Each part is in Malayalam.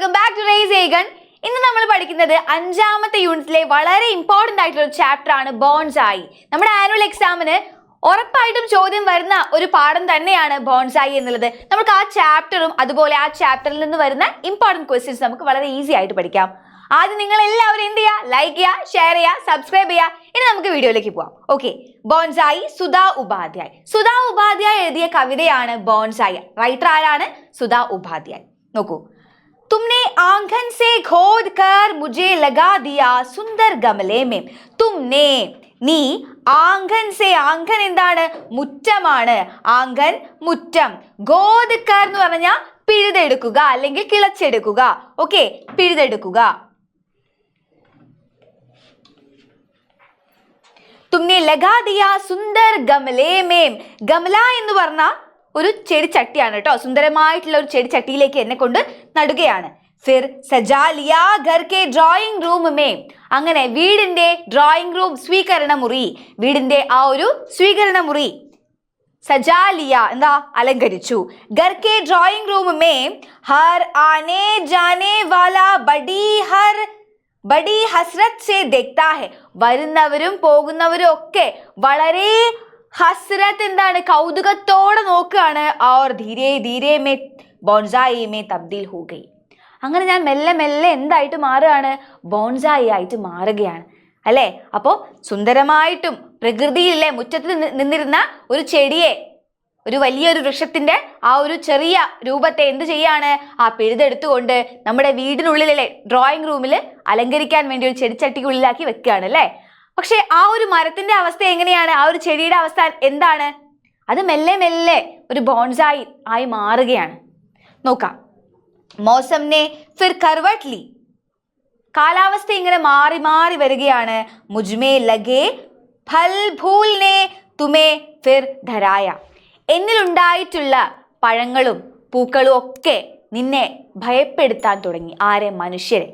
വെൽക്കം ബാക്ക് ടു റേസ് ഏഗൺ. ഇന്ന് നമ്മൾ പഠിക്കുന്നത് അഞ്ചാമത്തെ യൂണിറ്റിലെ വളരെ ഇമ്പോർട്ടന്റ് ആയിട്ടുള്ള ഒരു ചാപ്റ്റർ ആണ് ബോൺസായി. നമ്മുടെ ആനുവൽ എക്സാമിന് ഉറപ്പായിട്ടും ചോദ്യം വരുന്ന ഒരു പാഠം തന്നെയാണ് ബോൺസായി എന്നുള്ളത്. നമുക്ക് ആ ചാപ്റ്ററും അതുപോലെ ആ ചാപ്റ്ററിൽ നിന്ന് വരുന്ന ഇമ്പോർട്ടന്റ് ക്വസ്റ്റ്യൻസ് നമുക്ക് വളരെ ഈസി ആയിട്ട് പഠിക്കാം. ആദ്യം നിങ്ങൾ എല്ലാവരും എന്ത് ചെയ്യുക, ലൈക്ക് ചെയ്യുക, ഷെയർ ചെയ്യുക, സബ്സ്ക്രൈബ് ചെയ്യുക. ഇനി നമുക്ക് വീഡിയോയിലേക്ക് പോവാം. Okay, bonsai Sudha Upadhyay. സുധാ ഉപാധ്യായ് എഴുതിയ കവിതയാണ് ബോൺസായി. റൈറ്റർ ആരാണ്? സുധാ ഉപാധ്യായ്. നോക്കൂ, तुमने आंगन से खोद कर मुझे लगा दिया सुंदर गमले में. तुमने നീ ആംഗൻ സേ, ആംഗൻ എന്താണ്? മുറ്റമാണ്. ആംഗൻ മുറ്റം. ഗോദ് കർ എന്ന് പറഞ്ഞാൽ പിഴുതെടുക്കുക അല്ലെങ്കിൽ കിളച്ചെടുക്കുക. ഓക്കെ, പിഴുതെടുക്കുക. തുമ്നെ ലഗാ ദിയ സുന്ദർ ഗമലേ മേം. ഗമല എന്ന് പറഞ്ഞാൽ ഒരു ചെടിച്ചട്ടിയാണ് കേട്ടോ. സുന്ദരമായിട്ടുള്ള ഒരു ചെടിച്ചട്ടിയിലേക്ക് എന്നെ കൊണ്ട് നടുകയാണ്. ഫിർ സജാ ലിയാ ഘർ കെ ഡ്രോയിങ് റൂം മേ. അങ്ങനെ വീടിന്റെ ഡ്രോയിങ് റൂം, സ്വീകരണ മുറി, വീടിന്റെ ആ ഒരു സ്വീകരണ മുറി സജാ ലിയ എന്താ? അലങ്കരിച്ചു. ഘർ K drawing room may Har ആനെ ജാനെ വാലാ ബഡി ഹസ്രത് സേ ദേഖ്താ ഹെ. വരുന്നവരും പോകുന്നവരും ഒക്കെ വളരെ ഹസ്രത്ത് എന്താണ്? കൗതുകത്തോടെ നോക്കുകയാണ്. और धीरे धीरे में ബോൺസായി में तब्दील हो गई. അങ്ങനെ ഞാൻ മെല്ലെ മെല്ലെ എന്തായിട്ട് മാറുകയാണ്? ബോൺസായി ആയിട്ട് മാറുകയാണ് അല്ലേ? അപ്പോൾ സുന്ദരമായിട്ടും പ്രകൃതിയിലെ മുറ്റത്ത് നിന്നിരുന്ന ഒരു ചെടിയെ, ഒരു വലിയൊരു വൃക്ഷത്തിന്റെ ആ ഒരു ചെറിയ രൂപത്തെ എന്ത് ചെയ്യാണ്? ആ പിഴുതെടുത്തുകൊണ്ട് നമ്മുടെ വീടിനുള്ളിലെ ഡ്രോയിങ് റൂമിൽ അലങ്കരിക്കാൻ വേണ്ടി ഒരു ചെടിച്ചട്ടിക്കുള്ളിലാക്കി വെക്കുകയാണ് അല്ലേ? പക്ഷെ ആ ഒരു മരത്തിന്റെ അവസ്ഥ എങ്ങനെയാണ്? ആ ഒരു ചെടിയുടെ അവസ്ഥ എന്താണ്? അത് മെല്ലെ മെല്ലെ ഒരു ബോൺസായി ആയി മാറുകയാണ്. നോക്കാം. മൗസംനെ ഫിർ കർവട്ട് ലി. കാലാവസ്ഥ ഇങ്ങനെ മാറി മാറി വരികയാണ്. മുജ്മേ ലഗേ ഫൽ ഭൂൽനെ തുമേ ഫിർ ധരായ. എന്നിലുണ്ടായിട്ടുള്ള പഴങ്ങളും പൂക്കളും ഒക്കെ നിന്നെ ഭയപ്പെടുത്താൻ തുടങ്ങി. ആരെ? മനുഷ്യരെ.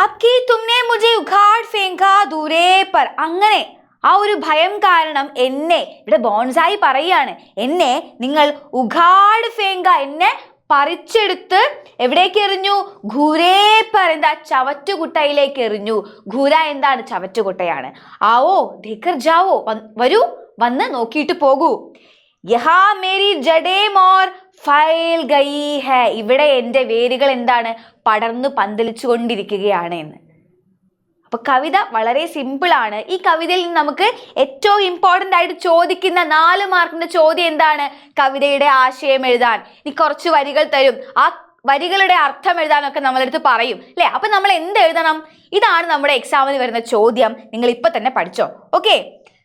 അക്കി തുമ്നെ മുझे ഉഖാഡ് ഫേങ്കാ ദൂരേ പർ. അങ്ങനെ ആ ഒരു ഭയം കാരണം എന്നെ, ഇവിടെ ബോൺസായി പറയാണ്, എന്നെ നിങ്ങൾ ഉഖാഡ് ഫേങ്ക, എന്നെ പറിച്ചെടുത്ത് എവിടേക്ക് എറിഞ്ഞു? ഘൂരേ പർ, എന്താ? ചവറ്റുകുട്ടയിലേക്ക് എറിഞ്ഞു. ഘൂര എന്താണ്? ചവറ്റുകുട്ടയാണ്. ആവോ ദേഖർ ജാവോ, വരൂ, വന്ന് നോക്കിയിട്ട് പോകൂ. യഹാ മേരി ജഡേം ഓർ ഫൈൽ ഗയി ഹെ. ഇവിടെ എൻ്റെ വേരുകൾ എന്താണ്? പടർന്നു പന്തലിച്ചു കൊണ്ടിരിക്കുകയാണ് എന്ന്. അപ്പൊ കവിത വളരെ സിമ്പിൾ ആണ്. ഈ കവിതയിൽ നിന്ന് നമുക്ക് ഏറ്റവും ഇമ്പോർട്ടൻ്റ് ആയിട്ട് ചോദിക്കുന്ന 4 മാർക്കിന്റെ ചോദ്യം എന്താണ്? കവിതയുടെ ആശയം എഴുതാൻ. ഇനി കുറച്ച് വരികൾ തരും, ആ വരികളുടെ അർത്ഥം എഴുതാനൊക്കെ നമ്മളെടുത്ത് പറയും അല്ലേ? അപ്പൊ നമ്മൾ എന്ത് എഴുതണം? ഇതാണ് നമ്മുടെ എക്സാമിന് വരുന്ന ചോദ്യം. നിങ്ങൾ ഇപ്പൊ തന്നെ പഠിച്ചോ. ഓക്കെ.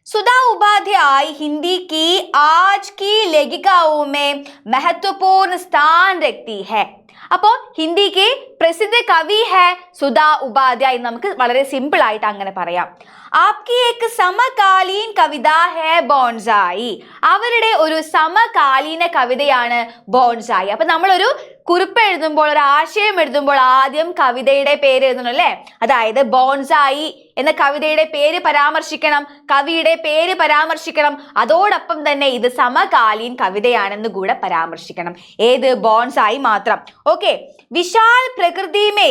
सुधा उपाध्याय हिंदी की आज की लेखिकाओं में महत्वपूर्ण स्थान रखती है. അപ്പോൾ ഹിന്ദിക്ക് പ്രസിദ്ധ കവി ഹെ സുധാ ഉപാധ്യായ്. നമുക്ക് വളരെ സിമ്പിൾ ആയിട്ട് അങ്ങനെ പറയാം. ആപ്കി ഏക് സമകാലീൻ കവിത ഹെ ബോൺസായി. അവരുടെ ഒരു സമകാലീന കവിതയാണ് ബോൺസായി. അപ്പൊ നമ്മളൊരു കുറിപ്പ് എഴുതുമ്പോൾ, ഒരു ആശയം എഴുതുമ്പോൾ ആദ്യം കവിതയുടെ പേര് എഴുതണം അല്ലേ? അതായത് ബോൺസായി എന്ന കവിതയുടെ പേര് പരാമർശിക്കണം, കവിയുടെ പേര് പരാമർശിക്കണം, അതോടൊപ്പം തന്നെ ഇത് സമകാലീൻ കവിതയാണെന്ന് കൂടെ പരാമർശിക്കണം. ഏത്? ബോൺസായി മാത്രം. ഓക്കെ. വിശാൽ പ്രകൃതി മേ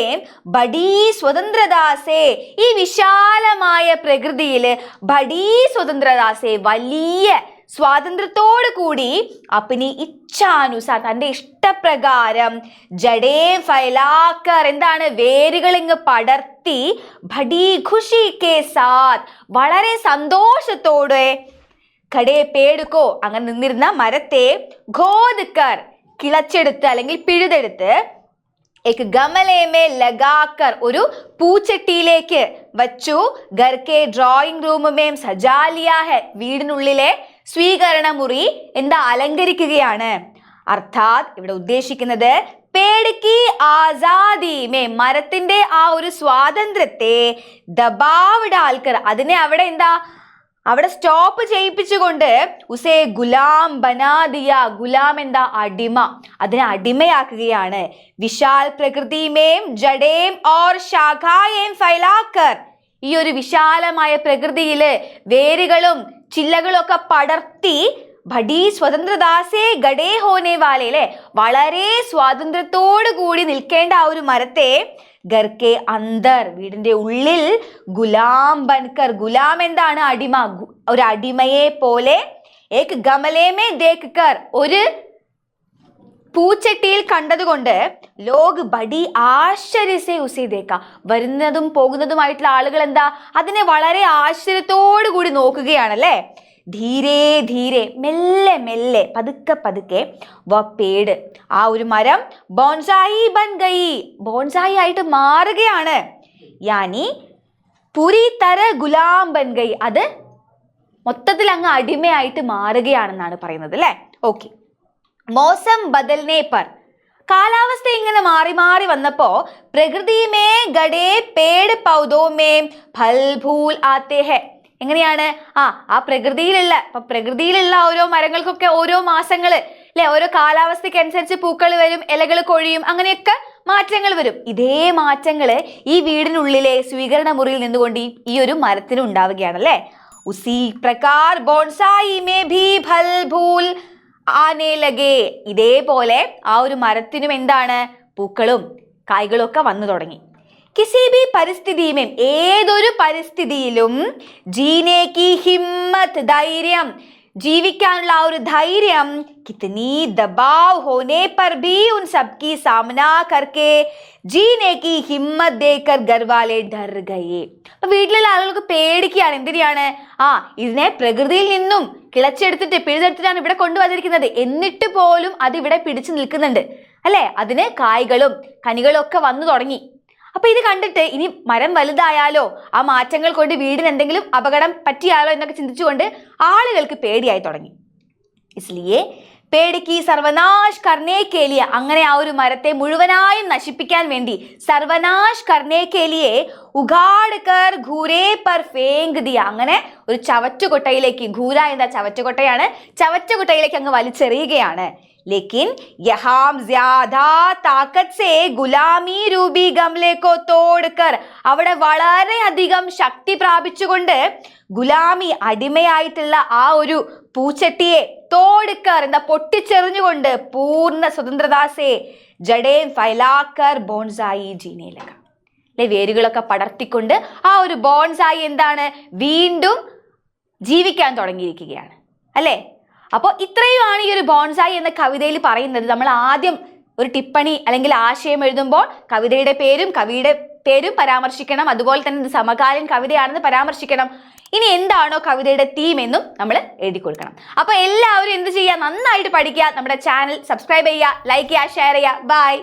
ബഡി സ്വതന്ത്രദാസേ. ഈ വിശാലമായ പ്രകൃതിയില് ബഡി സ്വതന്ത്രദാസേ, വലിയ സ്വാതന്ത്ര്യത്തോടു കൂടി അപ്പനി ഇച്ഛാനുസാർ, തന്റെ ഇഷ്ടപ്രകാരം ജഡേ ഫൈലാക്കർ, എന്താണ്? വേരുകൾ ഇങ്ങ് പടർത്തി, ബഡി ഖുഷി കെ സാത്ത്, വളരെ സന്തോഷത്തോടെ, ഖടേ പേടുക്കോ, അങ്ങനെ നിന്നിരുന്ന മരത്തെ, ഖോദ് കർ, കിളച്ചെടുത്ത് അല്ലെങ്കിൽ പിഴുതെടുത്ത്, एक गमले में लगाकर, ഒരു പൂച്ചട്ടിയിലേക്ക് വച്ചു, घर के ड्राइंग रूम में सजा लिया है, വീടിനുള്ളിലെ സ്വീകരണ മുറി എന്താ? അലങ്കരിക്കുകയാണ്. അർത്ഥാത് ഇവിടെ ഉദ്ദേശിക്കുന്നത് പേട് കി ആസാദി മേ, മരത്തിന്റെ ആ ഒരു സ്വാതന്ത്ര്യത്തെ, ദബാവ് ഡാൽക്കർ, അതിനെ അവിടെ എന്താ? അവിടെ സ്റ്റോപ്പ് ചെയ്യിപ്പിച്ചുകൊണ്ട്, ഉസേ ഗുലാം ബനാദിയ, ഗുലാം എന്താ? അടിമ, അതിനെ അടിമയാക്കുകയാണ്. വിശാൽ പ്രകൃതിമേം ജഡേം ഓർ ശാഖായേം ഫൈലാക്കർ, ഈ ഒരു വിശാലമായ പ്രകൃതിയില് വേരുകളും ചില്ലകളും ഒക്കെ പടർത്തി, ബഡി സ്വതന്ത്രദാസേ ഗഡേ ഹോനെ വാലെ അല്ലെ, വളരെ സ്വാതന്ത്ര്യത്തോടു കൂടി നിൽക്കേണ്ട ആ ഒരു മരത്തെ ഗർക്കെ അന്തർ, വീടിന്റെ ഉള്ളിൽ ഗുലാം ബൻകർ, ഗുലാം എന്താണ്, അടിമ, ഒരു അടിമയെ പോലെ, ഏക് ഗമലേമേ ദേഖ് കർ, ഒരു പൂച്ചട്ടിയിൽ കണ്ടതുകൊണ്ട്, ലോക് ബഡി ആശ്ചര്യസേ ഉസേ ദേഖ, വരുന്നതും പോകുന്നതുമായിട്ടുള്ള ആളുകൾ എന്താ, അതിനെ വളരെ ആശ്ചര്യത്തോടു കൂടി നോക്കുകയാണല്ലേ. ധീരേ ധീരെ, മെല്ലെ മെല്ലെ, പതുക്കെ പതുക്കെ, വ പേട്, ആ ഒരു മരം, ബോൺസായി ബൻ ഗയി, ബോൺസായി ആയിട്ട് മാറുകയാണ്. യാനി പൂരി തര ഗുലാം ബൻ ഗയി, അത് മൊത്തത്തിൽ അങ്ങ് അടിമയായിട്ട് മാറുകയാണെന്നാണ് പറയുന്നത് അല്ലെ. ഓക്കെ. മൗസം ബദൽനെ പർ, കാലാവസ്ഥ ഇങ്ങനെ മാറി മാറി വന്നപ്പോ, പ്രകൃതി മേ ഗഡേ പേട് പൗധോ മേ ഫൽ ഫൂൽ ആത്തെ ഹെ, എങ്ങനെയാണ്, ആ പ്രകൃതിയിലുള്ള ഓരോ മരങ്ങൾക്കൊക്കെ ഓരോ മാസങ്ങള് അല്ലെ, ഓരോ കാലാവസ്ഥയ്ക്ക് അനുസരിച്ച് പൂക്കൾ വരും, ഇലകൾ കൊഴിയും, അങ്ങനെയൊക്കെ മാറ്റങ്ങൾ വരും. ഇതേ മാറ്റങ്ങള് ഈ വീടിനുള്ളിലെ സ്വീകരണ മുറിയിൽ നിന്നുകൊണ്ട് ഈ ഒരു മരത്തിന് ഉണ്ടാവുകയാണ് അല്ലെ. ഉസി പ്രകാർ ബോൺസായി മേ ഭീ ഫൽ ഫൂൽ ആനേ ലഗേ, ഇതേപോലെ ആ ഒരു മരത്തിനും എന്താണ്, പൂക്കളും കായ്കളും ഒക്കെ വന്നു തുടങ്ങി. കിസി ഭി പരിസ്ഥിതിയും, ഏതൊരു പരിസ്ഥിതിയിലും ജീനെ കി ഹിമ്മത്ത്, ധൈര്യം, ജീവിക്കാനുള്ള ആ ഒരു ധൈര്യം, കിതനി ദബാവ് ഹോനെ പർ ഭി ഉൻ സബ്കി സാമന കർക്കെ ജീനെ കി ഹിമ്മത്ത് ദേക്കർ ഗർവാലെ ഡർ ഗയേ. അപ്പൊ വീട്ടിലുള്ള ആളുകൾക്ക് പേടിക്കുകയാണ്, എന്തിനാണ്, ഇതിനെ പ്രകൃതിയിൽ നിന്നും കിളച്ചെടുത്തിട്ട് പിഴുതെടുത്തിട്ടാണ് ഇവിടെ കൊണ്ടുവന്നിരിക്കുന്നത്, എന്നിട്ട് പോലും അത് ഇവിടെ പിടിച്ചു നിൽക്കുന്നുണ്ട് അല്ലെ, അതിന് കായ്കളും കനികളും ഒക്കെ വന്നു തുടങ്ങി. അപ്പൊ ഇത് കണ്ടിട്ട് ഇനി മരം വലുതായാലോ, ആ മാറ്റങ്ങൾ കൊണ്ട് വീടിന് എന്തെങ്കിലും അപകടം പറ്റിയാലോ എന്നൊക്കെ ചിന്തിച്ചുകൊണ്ട് ആളുകൾക്ക് പേടിയായി തുടങ്ങി. ഇസ്ലിയെ പേടിക്ക് സർവനാശ് കർണേ കേലിയ, അങ്ങനെ ആ ഒരു മരത്തെ മുഴുവനായും നശിപ്പിക്കാൻ വേണ്ടി, സർവനാശ് കർണേ കേലിയെ ഉഗാഡ് കർ ഘൂരേ പർ ഫേങ്ക് ദിയ, അങ്ങനെ ഒരു ചവറ്റുകൊട്ടയിലേക്ക്, ഘൂര എന്താ ചവറ്റുകൊട്ടയാണ്, ചവറ്റുകൊട്ടയിലേക്ക് അങ്ങ് വലിച്ചെറിയുകയാണ്. लेकिन यहाँ ज्यादा ताकत से गुलामी रूबी गमले को तोड़कर, അവിടെ വളരെയധികം ശക്തി പ്രാപിച്ചുകൊണ്ട് ഗുലാമി, അടിമയായിട്ടുള്ള ആ ഒരു പൂച്ചട്ടിയെ, തോടുക്കർ എന്താ പൊട്ടിച്ചെറിഞ്ഞുകൊണ്ട്, പൂർണ്ണ സ്വതന്ത്രദാസേ ജഡേൻ ഫൈലാക്കർ ബോൺസായി ജീനെ ലഗ, അല്ലെ, വേരുകളൊക്കെ പടർത്തിക്കൊണ്ട് ആ ഒരു ബോൺസായി എന്താണ്, വീണ്ടും ജീവിക്കാൻ തുടങ്ങിയിരിക്കുകയാണ് അല്ലെ. അപ്പോൾ ഇത്രയുമാണ് ഈ ഒരു ബോൺസായി എന്ന കവിതയിൽ പറയുന്നത്. നമ്മൾ ആദ്യം ഒരു ടിപ്പണി അല്ലെങ്കിൽ ആശയം എഴുതുമ്പോൾ കവിതയുടെ പേരും കവിയുടെ പേരും പരാമർശിക്കണം, അതുപോലെ തന്നെ സമകാലീൻ കവിതയാണെന്ന് പരാമർശിക്കണം. ഇനി എന്താണോ കവിതയുടെ തീം എന്നും നമ്മൾ എഴുതി കൊടുക്കണം. അപ്പോൾ എല്ലാവരും എന്ത് ചെയ്യുക, നന്നായിട്ട് പഠിക്കുക, നമ്മുടെ ചാനൽ സബ്സ്ക്രൈബ് ചെയ്യുക, ലൈക്ക് ചെയ്യുക, ഷെയർ ചെയ്യുക. ബൈ.